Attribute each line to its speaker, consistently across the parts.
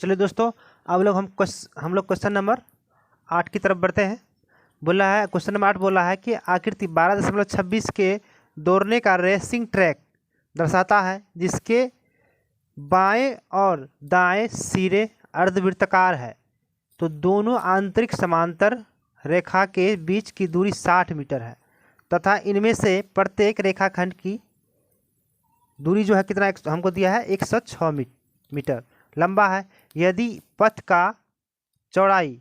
Speaker 1: चलिए दोस्तों, अब हम लोग क्वेश्चन नंबर 8 की तरफ बढ़ते हैं। बोला है क्वेश्चन नंबर 8 बोला है कि आकृति 12.26 के दौड़ने का रेसिंग ट्रैक दर्शाता है जिसके बाएं और दाएं सिरे अर्धवृत्ताकार है। तो दोनों आंतरिक समांतर रेखा के बीच की दूरी 60 मीटर है तथा इनमें से प्रत्येक रेखाखंड की दूरी जो है कितना हमको दिया है 106 मीटर लंबा है। यदि पथ का चौड़ाई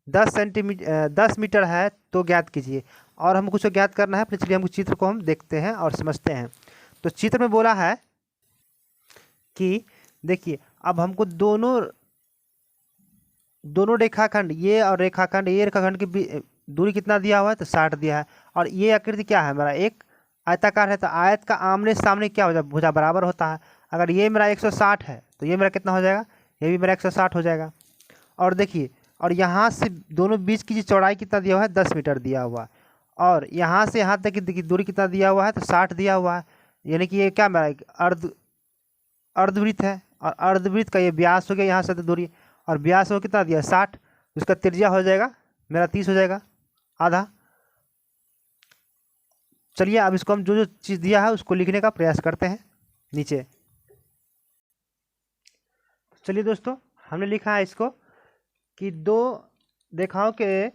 Speaker 1: 10 मीटर है तो ज्ञात कीजिए। और हमको कुछ ज्ञात करना है, चलिए हमको चित्र को हम देखते हैं और समझते हैं। तो चित्र में बोला है कि देखिए, अब हमको दोनों रेखाखंड ये और रेखाखंड की दूरी कितना दिया हुआ है तो 60 दिया है। और ये आकृति क्या है, मेरा एक आयताकार है, तो आयत का आमने सामने क्या हो जाए भुजा बराबर होता है। अगर ये मेरा 160 है तो ये मेरा कितना हो जाएगा, ये भी मेरा 160 हो जाएगा। और देखिए, और यहाँ से दोनों बीच की चौड़ाई कितना दिया हुआ है 10 मीटर दिया हुआ है। और यहाँ से यहाँ तक की दूरी कितना दिया हुआ है तो 60 दिया हुआ है। यानी कि ये क्या मेरा एक अर्धवृत्त है, और अर्धवृत्त का ये व्यास हो गया यहाँ से तो दूरी, और व्यास हो कितना दिया 60, उसका त्रिज्या हो जाएगा मेरा 30 हो जाएगा आधा। चलिए अब इसको हम जो चीज़ दिया है उसको लिखने का प्रयास करते हैं नीचे। चलिए दोस्तों, हमने लिखा है इसको कि दो रेखाओं के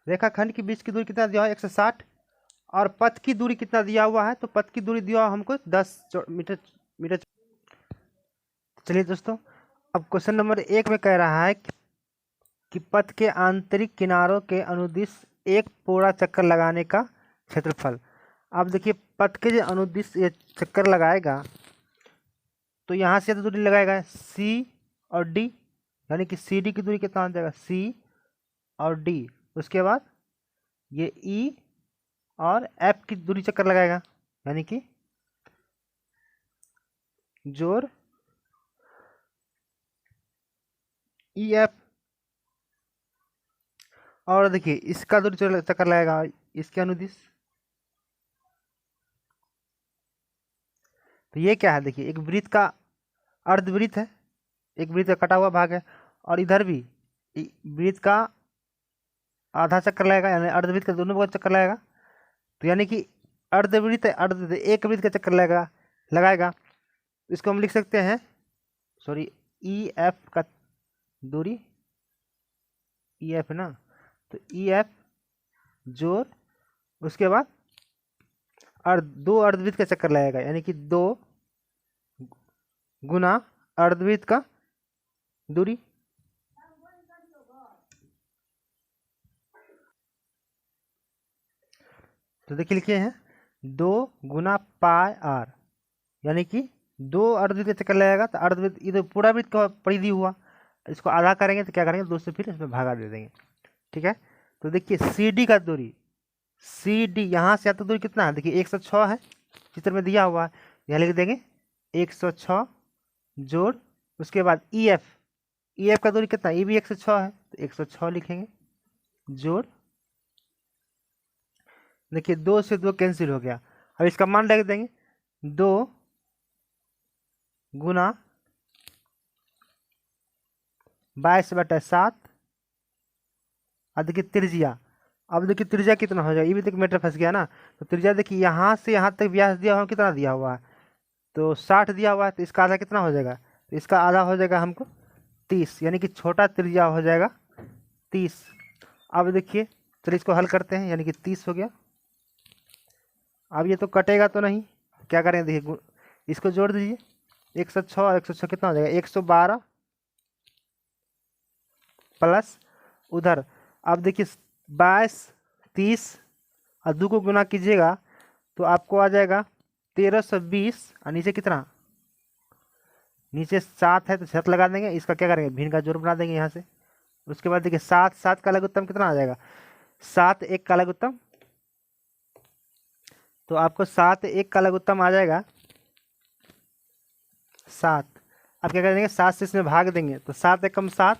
Speaker 1: रेखाखंड के बीच की दूरी कितना दिया हुआ है 160, और पथ की दूरी कितना दिया हुआ है तो पथ की दूरी दिया हुआ हमको 10 मीटर। चलिए दोस्तों, अब क्वेश्चन नंबर 1 में कह रहा है कि पथ के आंतरिक किनारों के अनुदिश एक पूरा चक्कर लगाने का क्षेत्रफल। अब देखिए, पथ के जो अनुदिश ये चक्कर लगाएगा तो यहाँ से तो दूरी लगाएगा सी और डी, यानी कि सी डी की दूरी कितना हो जाएगा सी और डी। उसके बाद ये ई और एफ की दूरी चक्कर लगाएगा, यानी कि जोड़ ई एफ। और देखिए, इसका दूरी चक्कर लगाएगा इसके अनुदिश। तो ये क्या है, देखिए एक वृत्त का अर्धवृत्त है, एक वृत्त का कटा हुआ भाग है, और इधर भी वृत्त का आधा चक्कर लगाएगा, यानी अर्धवृत्त का दोनों बगल चक्कर लगाएगा। तो यानी कि अर्धवृत्त एक वृत्त का चक्कर लगाएगा। इसको हम लिख सकते हैं, सॉरी, ई एफ का दूरी ई एफ है ना, तो ई एफ जोड़ उसके बाद दो अर्धवृत्त का चक्कर लगाएगा, यानी कि 2 गुना अर्धवृत्त का दूरी। तो देखिए लिखे हैं 2 गुना पाई आर, यानी कि 2 अर्धवृत्त का चक्कर लगाएगा तो अर्धवृत्त ये तो पूरा वृत्त का परिधि हुआ, इसको आधा करेंगे तो क्या करेंगे 2 से फिर इसमें भागा दे देंगे। ठीक है, तो देखिए सी डी का दूरी, सी डी यहाँ से आता दूरी कितना है, देखिए 106 है चित्र में दिया हुआ है, यहाँ लिख देंगे 106 जोड़ उसके बाद ई एफ का दूरी कितना, ये भी 106 है तो 106 लिखेंगे जोड़। देखिए 2 से 2 कैंसिल हो गया, अब इसका मान रख देंगे 2 गुना 22/7। अब देखिए त्रिज्या, अब देखिए त्रिज्या कितना हो जाएगा, ये भी देखिए मीटर फंस गया ना। तो त्रिज्या देखिए यहाँ से यहाँ तक व्यास दिया हुआ कितना दिया हुआ है तो 60 दिया हुआ है, तो इसका आधा कितना हो जाएगा, तो इसका आधा हो जाएगा हमको 30, यानी कि छोटा त्रिज्या हो जाएगा 30। अब देखिए चलिए इसको हल करते हैं, यानी कि 30 हो गया। अब ये तो कटेगा तो नहीं, क्या करें, देखिए इसको जोड़ दीजिए 106 106 कितना हो जाएगा 112 प्लस उधर। अब देखिए 22 30 और 2 को गुना कीजिएगा तो आपको आ जाएगा 1320, और नीचे कितना, नीचे 7 है तो 7 लगा देंगे, इसका क्या करेंगे भिन्न का जोड़ बना देंगे यहाँ से। उसके बाद देखिए 7 का लघुत्तम कितना आ जाएगा 7 1 का लघुत्तम, तो आपको 7 1 का लघुत्तम आ जाएगा 7। अब क्या कर देंगे 7 से इसमें भाग देंगे तो 7 एकम 7,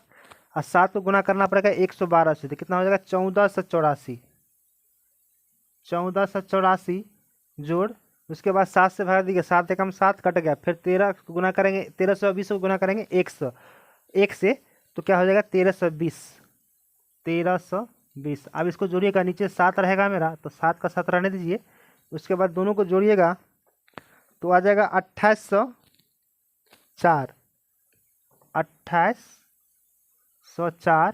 Speaker 1: और 7 को गुना करना पड़ेगा 112 से, तो कितना हो जाएगा 1484 जोड़ उसके बाद 7 से भाग दीजिए, 7 एकम 7 कट गया, फिर 13 गुना करेंगे, 1320 को गुना करेंगे 1 से, तो क्या हो जाएगा 1320। 1320। अब इसको जोड़िएगा, नीचे 7 रहेगा मेरा, तो 7 का 7 रहने दीजिए। उसके बाद दोनों को जोड़िएगा तो आ जाएगा 2804। 2804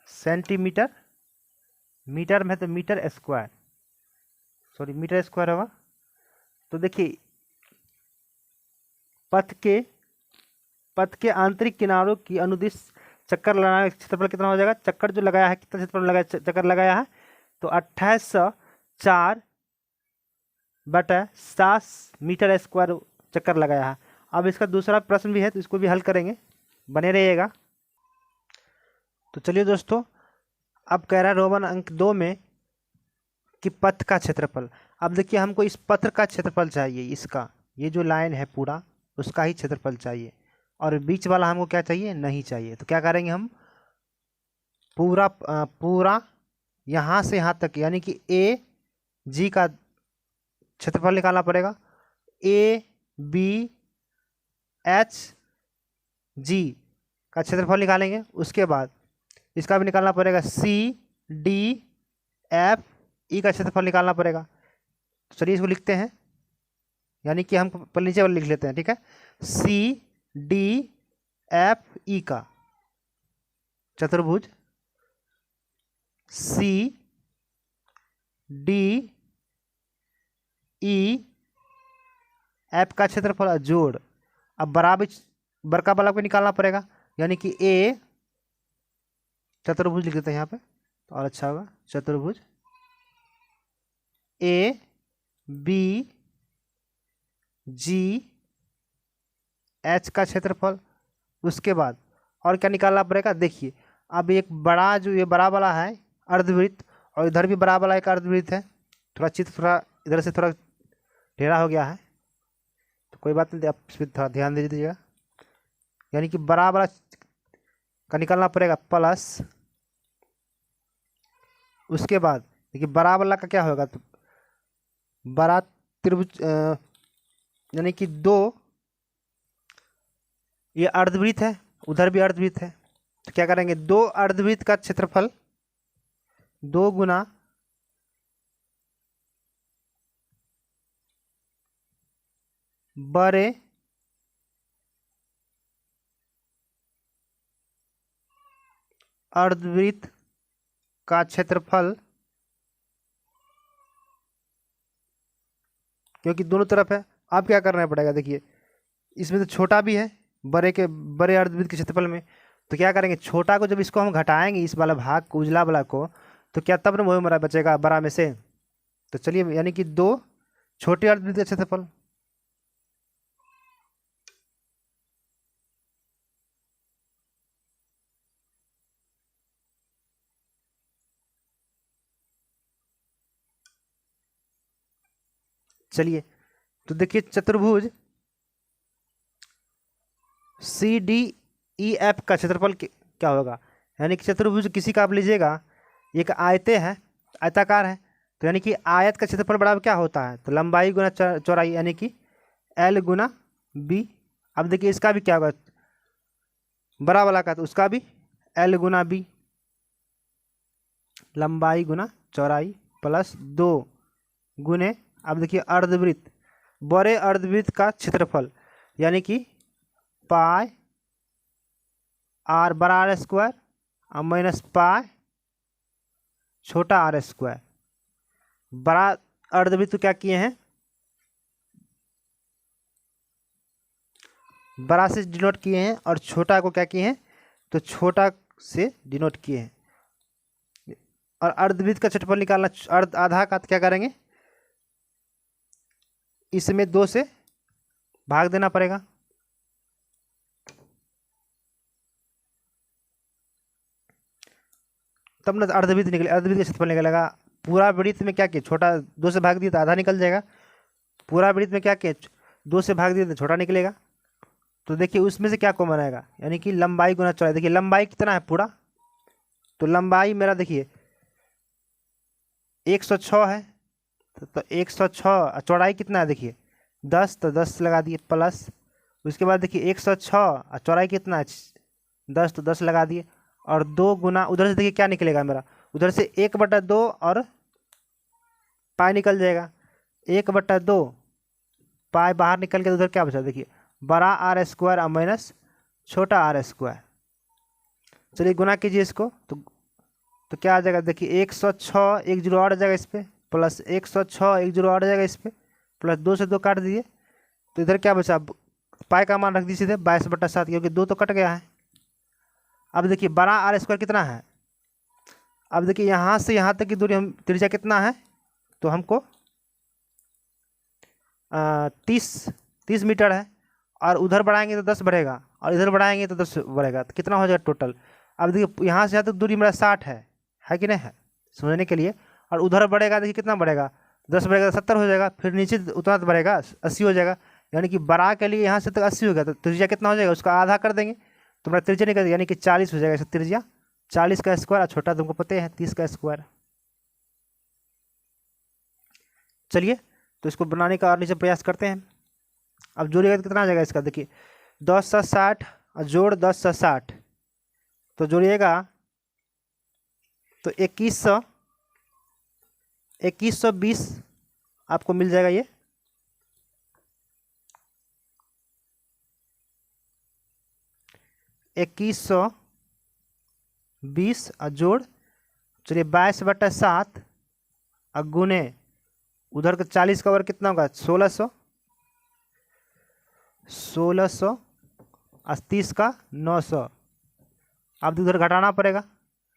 Speaker 1: सेंटीमीटर। मीटर में तो metre square, sorry metre square होगा। तो देखिए पथ के आंतरिक किनारों की अनुदिश चक्कर लगाने का क्षेत्रफल कितना हो जाएगा, चक्कर जो लगाया है कितना क्षेत्रफल लगाया, चक्कर लगाया है तो 2804 बटा 7 मीटर स्क्वायर चक्कर लगाया है। अब इसका दूसरा प्रश्न भी है तो इसको भी हल करेंगे, बने रहिएगा। तो चलिए दोस्तों, अब कह रहा है रोमन अंक 2 में कि पथ का क्षेत्रफल। अब देखिए हमको इस पथ का क्षेत्रफल चाहिए, इसका ये जो लाइन है पूरा उसका ही क्षेत्रफल चाहिए, और बीच वाला हमको क्या चाहिए, नहीं चाहिए। तो क्या करेंगे हम, पूरा यहाँ से यहाँ तक यानी कि ए जी का क्षेत्रफल निकालना पड़ेगा। ए बी एच जी का क्षेत्रफल निकालेंगे, उसके बाद इसका भी निकालना पड़ेगा। सी डी एफ ई का क्षेत्रफल निकालना पड़ेगा। तो चलिए इसको लिखते हैं, यानी कि हम नीचे वाला लिख लेते हैं, ठीक है। सी डी एफ ई का चतुर्भुज, सी डी ई एफ का क्षेत्रफल जोड़। अब बराबर बड़का वाला को निकालना पड़ेगा, यानी कि ए चतुर्भुज लिख देते हैं यहाँ पे तो और अच्छा होगा। चतुर्भुज ए बी जी एच का क्षेत्रफल। उसके बाद और क्या निकालना पड़ेगा, देखिए अब एक बड़ा जो ये बड़ा वाला है अर्धवृत्त, और इधर भी बड़ा वाला एक अर्धवृत्त है। थोड़ा चित्र थोड़ा इधर से थोड़ा ढेरा हो गया है, तो कोई बात नहीं, आप इस पर थोड़ा ध्यान दे दीजिएगा। यानी कि बड़ा वाला का निकालना पड़ेगा प्लस, उसके बाद देखिए बड़ा वाला का क्या होगा, तो बड़ा त्रिभुज यानी कि 2, ये अर्धवृत्त है, उधर भी अर्धवृत्त है, तो क्या करेंगे 2 अर्धवृत्त का क्षेत्रफल 2 गुना बड़े अर्धवृत्त का क्षेत्रफल, क्योंकि दोनों तरफ है। अब क्या करना पड़ेगा, देखिए इसमें तो छोटा भी है बड़े अर्धवृत्त के क्षेत्रफल में, तो क्या करेंगे छोटा को जब इसको हम घटाएंगे इस वाला भाग को, उजला वाला को, तो क्या तब न वही हमारा बचेगा बड़ा में से। तो चलिए यानी कि 2 छोटे अर्धवृत्त का क्षेत्रफल, चलिए तो देखिए चतुर्भुज सी डी ई एफ का क्षेत्रफल क्या होगा, यानी कि चतुर्भुज किसी का आप लीजिएगा, एक आयते है, आयताकार है, तो यानी कि आयत का क्षेत्रफल बराबर क्या होता है, तो लंबाई गुना चौड़ाई, यानी कि एल गुना बी। अब देखिए इसका भी क्या होगा, बड़ा वाला का, तो उसका भी एल गुना बी, लंबाई गुना चौड़ाई प्लस 2 गुने। अब देखिए अर्धवृत्त, बड़े अर्धवृत्त का क्षेत्रफल यानी कि पाई आर बड़ा आर स्क्वायर और माइनस पाई छोटा आर स्क्वायर। बड़ा अर्धवृत्त तो क्या किए हैं, बड़ा से डिनोट किए हैं, और छोटा को क्या किए हैं, तो छोटा से डिनोट किए हैं। और अर्धवृत्त का क्षेत्रफल निकालना, आधा का क्या करेंगे, इसमें 2 से भाग देना पड़ेगा। तब ना अर्धवृत्त निकले, अर्धवृत्त का क्षेत्रफल निकलेगा। पूरा वृत्त में क्या किया, छोटा 2 से भाग दिया तो आधा निकल जाएगा। पूरा वृत्त में क्या किया, 2 से भाग दिया तो छोटा निकलेगा। तो देखिए उसमें से क्या कॉमन आएगा, यानी कि लंबाई गुना चौड़ाई। देखिए लंबाई कितना है पूरा, तो लंबाई मेरा देखिए 106 है, तो 106, चौड़ाई कितना है देखिए 10, तो 10 लगा दिए प्लस। उसके बाद देखिए 106 और चौड़ाई कितना है 10, तो 10 लगा दिए। और 2 गुना उधर से देखिए क्या निकलेगा मेरा, उधर से 1/2 और पाई निकल जाएगा। 1/2 पाई बाहर निकल के उधर क्या बचा देखिए बड़ा आर स्क्वायर और माइनस छोटा आर स्क्वायर। चलिए गुना कीजिए इसको, तो क्या आ जाएगा देखिए 106, एक जीरो और आ जाएगा इस पर, प्लस 106 एक जीरो और आ जाएगा इस पर, प्लस 2 से 2 काट दिए, तो इधर क्या बचा पाई का मान रख दिए सीधे 22/7, क्योंकि 2 तो कट गया है। अब देखिए बड़ा आर स्क्वायर कितना है, अब देखिए यहाँ से यहाँ तक की दूरी हम त्रिज्या कितना है, तो हमको 30 मीटर है। और उधर बढ़ाएंगे तो 10 बढ़ेगा और इधर बढ़ाएंगे तो 10 बढ़ेगा, तो कितना हो जाएगा टोटल। अब देखिए यहाँ से यहाँ तक दूरी मेरा 60 है कि नहीं है समझने के लिए। और उधर बढ़ेगा देखिए कितना बढ़ेगा 10 बढ़ेगा तो 70 हो जाएगा, फिर नीचे उतना तो बढ़ेगा 80 हो जाएगा। यानी कि बड़ा के लिए यहाँ से तक 80 हो गया, तो त्रिज्या कितना हो जाएगा उसका आधा कर देंगे तो मेरा त्रिज्या निकल, यानी कि 40 हो जाएगा। ऐसे त्रिज्या 40 का स्क्वायर और छोटा तुमको पता है 30 का स्क्वायर। चलिए तो इसको बनाने का और नीचे प्रयास करते हैं। अब जोड़िएगा तो कितना आ जाएगा इसका देखिए 10 × 60 और जोड़ 10 × 60, तो जोड़िएगा तो 2120 आपको मिल जाएगा। ये 2120 और जोड़ चलिए 22/7 और गुने उधर का 40 का वर्ग कितना होगा 1600 और 30 का 900। अब उधर घटाना पड़ेगा,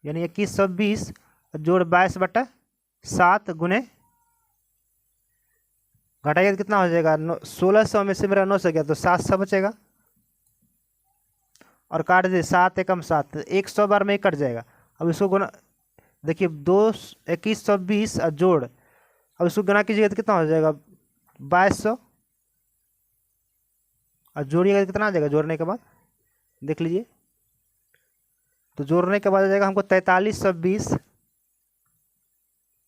Speaker 1: यानी 2120 जोड़ 22/7 गुने घटाइए तो कितना हो जाएगा 1600 में से मेरा 900 गया तो 700 बचेगा। और काट दे 7 एकम 7, 100 बार में ही कट जाएगा। अब इसको गुना देखिए 2120 और जोड़, अब इसको गुना कीजिएगा तो कितना हो जाएगा 2200 और जोड़िएगा तो कितना आ जाएगा जोड़ने के बाद देख लीजिए, तो जोड़ने के बाद आ जाएगा हमको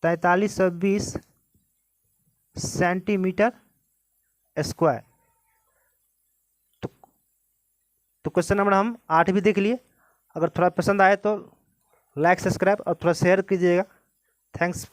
Speaker 1: 4320 सेंटीमीटर स्क्वायर। तो क्वेश्चन नंबर हम 8 भी देख लिए। अगर थोड़ा पसंद आए तो लाइक सब्सक्राइब और थोड़ा शेयर कीजिएगा। थैंक्स।